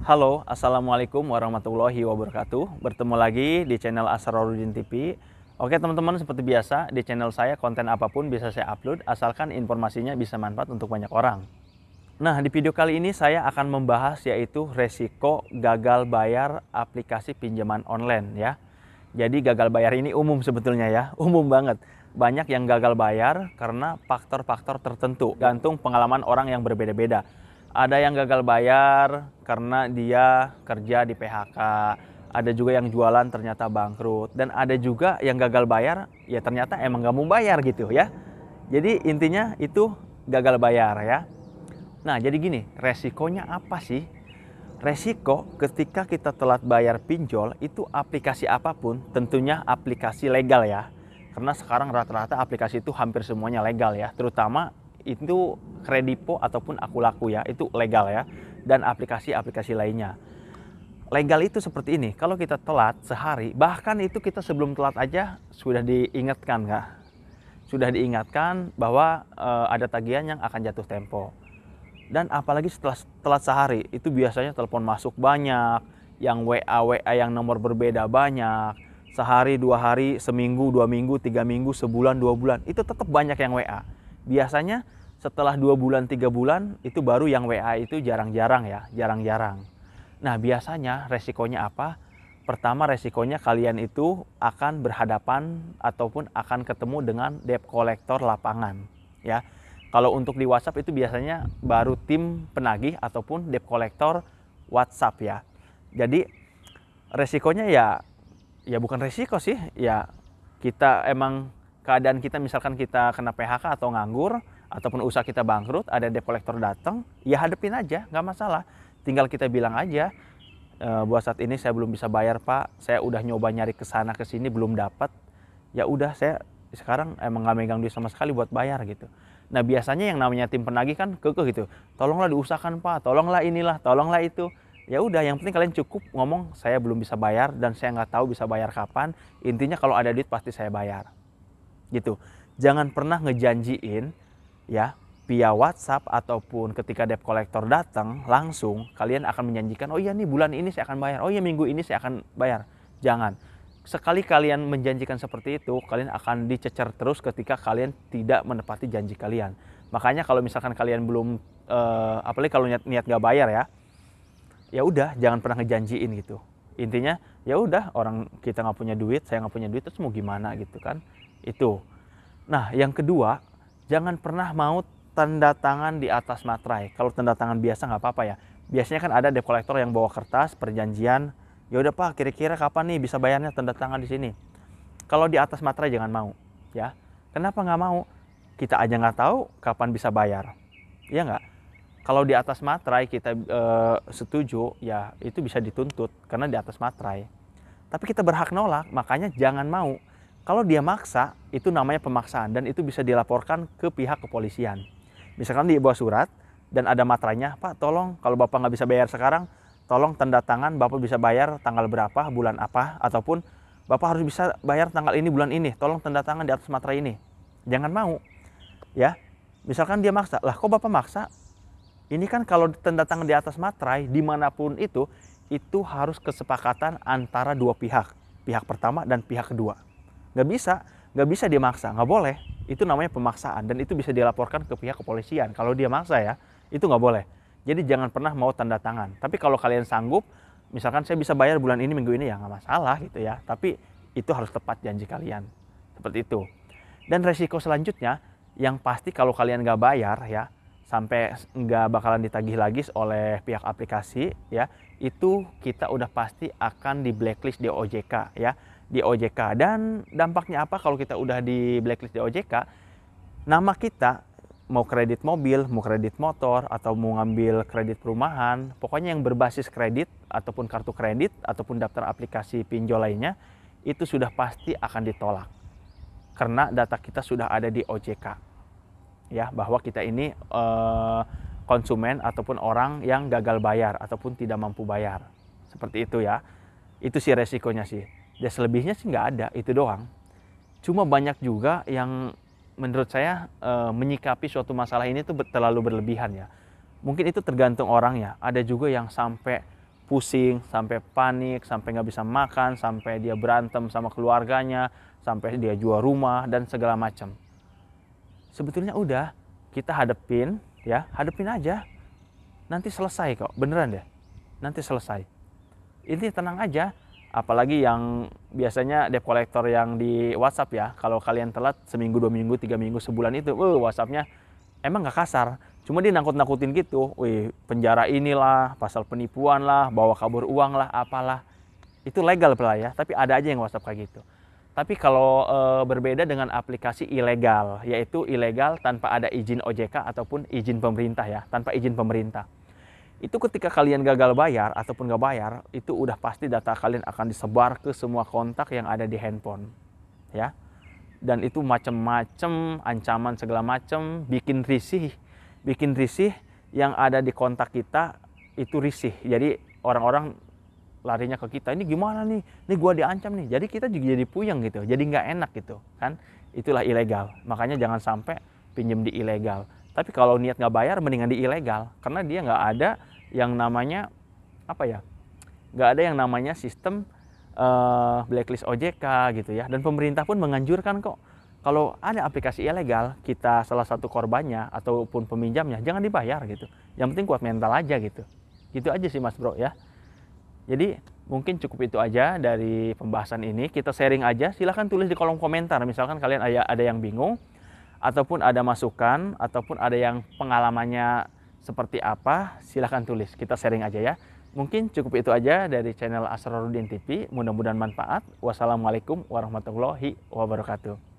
Halo, Assalamualaikum warahmatullahi wabarakatuh. Bertemu lagi di channel Asrarudin TV. Oke teman-teman, seperti biasa di channel saya konten apapun bisa saya upload asalkan informasinya bisa manfaat untuk banyak orang. Nah, di video kali ini saya akan membahas yaitu resiko gagal bayar aplikasi pinjaman online ya. Jadi gagal bayar ini umum sebetulnya ya, umum banget. Banyak yang gagal bayar karena faktor-faktor tertentu, gantung pengalaman orang yang berbeda-beda. Ada yang gagal bayar karena dia kerja di PHK, ada juga yang jualan ternyata bangkrut, dan ada juga yang gagal bayar ya ternyata emang gak mau bayar gitu ya. Jadi intinya itu gagal bayar ya. Nah jadi gini, resikonya apa sih? Resiko ketika kita telat bayar pinjol itu aplikasi apapun, tentunya aplikasi legal ya. Karena sekarang rata-rata aplikasi itu hampir semuanya legal ya, terutama itu Kredipo ataupun Akulaku ya, itu legal ya. Dan aplikasi-aplikasi lainnya. Legal itu seperti ini, kalau kita telat sehari, bahkan itu kita sebelum telat aja sudah diingatkan nggak? Sudah diingatkan bahwa ada tagihan yang akan jatuh tempo. Dan apalagi setelah telat sehari, itu biasanya telepon masuk banyak, yang WA yang nomor berbeda banyak, sehari, 2 hari, seminggu, 2 minggu, 3 minggu, sebulan, 2 bulan, itu tetap banyak yang WA. Biasanya setelah 2 bulan, 3 bulan, itu baru yang WA itu jarang-jarang ya, jarang-jarang. Nah biasanya resikonya apa? Pertama resikonya kalian itu akan berhadapan ataupun akan ketemu dengan debt collector lapangan ya. Kalau untuk di WhatsApp itu biasanya baru tim penagih ataupun debt collector WhatsApp ya. Jadi resikonya ya bukan resiko sih, ya kita emang keadaan kita misalkan kita kena PHK atau nganggur ataupun usaha kita bangkrut, ada debt collector datang, ya hadepin aja, nggak masalah. Tinggal kita bilang aja, buat saat ini saya belum bisa bayar Pak, saya udah nyoba nyari ke sana ke sini belum dapat. Ya udah saya sekarang emang nggak megang duit sama sekali buat bayar gitu. Nah biasanya yang namanya tim penagih kan kekeh gitu, tolonglah diusahakan Pak, tolonglah inilah, tolonglah itu. Ya udah, yang penting kalian cukup ngomong saya belum bisa bayar dan saya nggak tahu bisa bayar kapan. Intinya kalau ada duit pasti saya bayar. Gitu. Jangan pernah ngejanjiin ya via WhatsApp ataupun ketika debt collector datang langsung kalian akan menjanjikan, oh iya nih bulan ini saya akan bayar, oh iya minggu ini saya akan bayar. Jangan. Sekali kalian menjanjikan seperti itu, kalian akan dicecer terus ketika kalian tidak menepati janji kalian. Makanya kalau misalkan kalian belum apalagi kalau niat gak bayar ya udah jangan pernah ngejanjiin gitu. Intinya ya udah, orang kita nggak punya duit, saya nggak punya duit, terus mau gimana gitu kan. Itu. Nah yang kedua, jangan pernah mau tanda tangan di atas materai. Kalau tanda tangan biasa nggak apa-apa ya. Biasanya kan ada debt collector yang bawa kertas perjanjian, ya udah Pak kira-kira kapan nih bisa bayarnya, tanda tangan di sini. Kalau di atas materai jangan mau ya. Kenapa nggak mau? Kita aja nggak tahu kapan bisa bayar, ya nggak? Kalau di atas materai kita setuju, ya itu bisa dituntut karena di atas materai. Tapi kita berhak nolak, makanya jangan mau. Kalau dia maksa, itu namanya pemaksaan dan itu bisa dilaporkan ke pihak kepolisian. Misalkan dia bawa surat dan ada materainya, Pak tolong kalau Bapak nggak bisa bayar sekarang, tolong tanda tangan Bapak bisa bayar tanggal berapa, bulan apa, ataupun Bapak harus bisa bayar tanggal ini, bulan ini, tolong tanda tangan di atas materai ini. Jangan mau. Ya, misalkan dia maksa, lah kok Bapak maksa? Ini kan kalau tanda tangan di atas materai dimanapun itu harus kesepakatan antara dua pihak, pihak pertama dan pihak kedua. Nggak bisa dia maksa, nggak boleh. Itu namanya pemaksaan dan itu bisa dilaporkan ke pihak kepolisian. Kalau dia maksa ya, itu nggak boleh. Jadi jangan pernah mau tanda tangan. Tapi kalau kalian sanggup, misalkan saya bisa bayar bulan ini, minggu ini, ya nggak masalah gitu ya. Tapi itu harus tepat janji kalian. Seperti itu. Dan resiko selanjutnya, yang pasti kalau kalian nggak bayar ya, sampai nggak bakalan ditagih lagi oleh pihak aplikasi ya, itu kita udah pasti akan di blacklist di OJK ya, di OJK. Dan dampaknya apa kalau kita udah di blacklist di OJK? Nama kita mau kredit mobil, mau kredit motor, atau mau ngambil kredit perumahan, pokoknya yang berbasis kredit ataupun kartu kredit ataupun daftar aplikasi pinjol lainnya, itu sudah pasti akan ditolak karena data kita sudah ada di OJK. Ya, bahwa kita ini konsumen ataupun orang yang gagal bayar ataupun tidak mampu bayar. Seperti itu ya. Itu sih resikonya sih. Ya selebihnya sih nggak ada, itu doang. Cuma banyak juga yang menurut saya menyikapi suatu masalah ini tuh terlalu berlebihan ya. Mungkin itu tergantung orangnya. Ada juga yang sampai pusing, sampai panik, sampai nggak bisa makan, sampai dia berantem sama keluarganya, sampai dia jual rumah dan segala macam. Sebetulnya udah, kita hadepin ya, hadepin aja. Nanti selesai kok, beneran deh. Nanti selesai. Ini tenang aja. Apalagi yang biasanya debt collector yang di WhatsApp ya, kalau kalian telat seminggu, 2 minggu, 3 minggu, sebulan itu, WhatsAppnya emang nggak kasar. Cuma dia nakut-nakutin gitu, wih penjara inilah, pasal penipuan lah, bawa kabur uang lah, apalah. Itu legal lah ya, tapi ada aja yang WhatsApp kayak gitu. Tapi kalau berbeda dengan aplikasi ilegal, yaitu ilegal tanpa ada izin OJK ataupun izin pemerintah ya, tanpa izin pemerintah. Itu ketika kalian gagal bayar ataupun nggak bayar, itu udah pasti data kalian akan disebar ke semua kontak yang ada di handphone. Ya. Dan itu macam-macam, ancaman segala macam, bikin risih yang ada di kontak kita itu risih. Jadi orang-orang larinya ke kita, ini gimana nih? Ini gua diancam nih. Jadi kita juga jadi puyeng gitu. Jadi nggak enak gitu kan. Itulah ilegal. Makanya jangan sampai pinjam di ilegal. Tapi kalau niat nggak bayar mendingan di ilegal. Karena dia nggak ada yang namanya apa ya? Nggak ada yang namanya sistem blacklist OJK gitu ya. Dan pemerintah pun menganjurkan kok, kalau ada aplikasi ilegal, kita salah satu korbannya ataupun peminjamnya, jangan dibayar gitu. Yang penting kuat mental aja gitu. Gitu aja sih Mas Bro ya. Jadi mungkin cukup itu aja dari pembahasan ini. Kita sharing aja, silahkan tulis di kolom komentar. Misalkan kalian ada yang bingung, ataupun ada masukan, ataupun ada yang pengalamannya seperti apa, silahkan tulis. Kita sharing aja ya. Mungkin cukup itu aja dari channel Asrorudin TV. Mudah-mudahan manfaat. Wassalamualaikum warahmatullahi wabarakatuh.